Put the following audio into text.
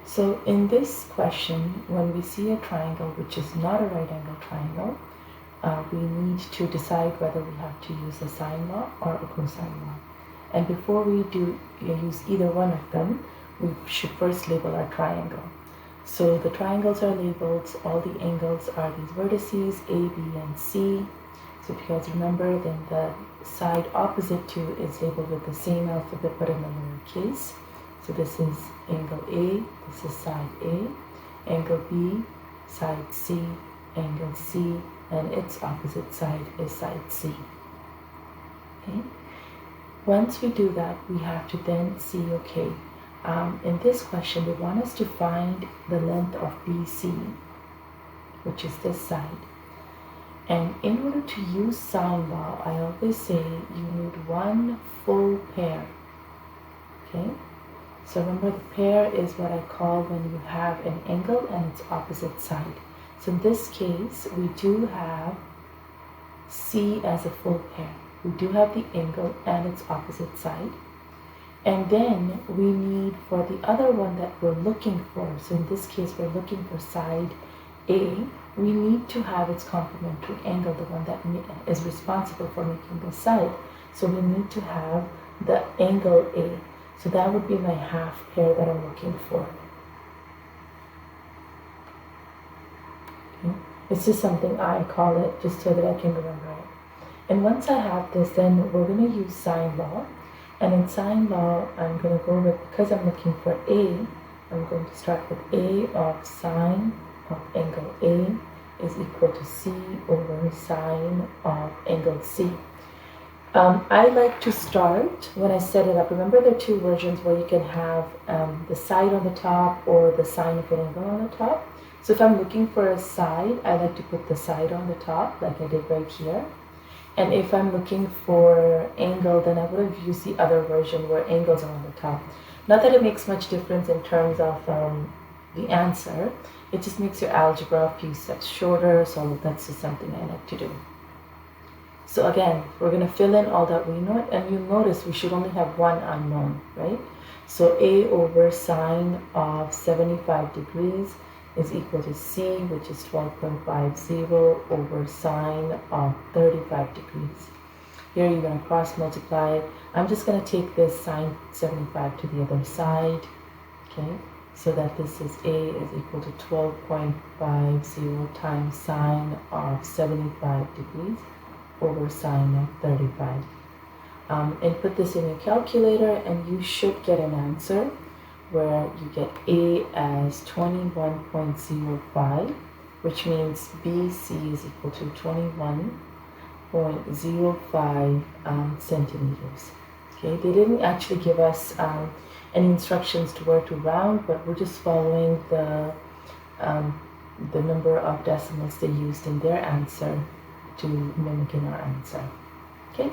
So in this question, when we see a triangle which is not a right angle triangle, we need to decide whether we have to use a sine law or a cosine law. And before we do use either one of them, we should first label our triangle. So the triangles are labeled, all the angles are these vertices A, B, and C. So if you guys remember, then the side opposite to is labeled with the same alphabet but in the lowercase. So this is angle A, this is side A, angle B, side C, angle C, and its opposite side is side C. Okay. Once we do that, we have to then see, okay, in this question, they want us to find the length of BC, which is this side. And in order to use sine law, I always say you need one full pair. Okay? So remember, the pair is what I call when you have an angle and its opposite side. So in this case, we do have C as a full pair. We do have the angle and its opposite side. And then we need for the other one that we're looking for, so in this case we're looking for side A, we need to have its complementary angle, the one that is responsible for making the side. So we need to have the angle A. So that would be my half pair that I'm looking for. Okay. It's just something I call it, just so that I can remember it. And once I have this, then we're going to use sine law. And in sine law, I'm going to go with, because I'm looking for A, I'm going to start with A of sine of angle A is equal to C over sine of angle C. I like to start when I set it up. Remember, there are two versions where you can have the side on the top or the sine of an angle on the top. So if I'm looking for a side, I like to put the side on the top, like I did right here. And if I'm looking for angle, then I would have used the other version where angles are on the top. Not that it makes much difference in terms of the answer. It just makes your algebra a few steps shorter, so that's just something I like to do. So again, we're going to fill in all that we know, and you'll notice we should only have one unknown, right? So A over sine of 75 degrees is equal to C, which is 12.50 over sine of 35 degrees. Here you're going to cross multiply. I'm just going to take this sine 75 to the other side, okay? So that this is A is equal to 12.50 times sine of 75 degrees over sine of 35. And put this in your calculator and you should get an answer where you get A as 21.05, which means BC is equal to 21.05 centimeters. Okay, they didn't actually give us any instructions to where to round, but we're just following the number of decimals they used in their answer to mimic in our answer. Okay.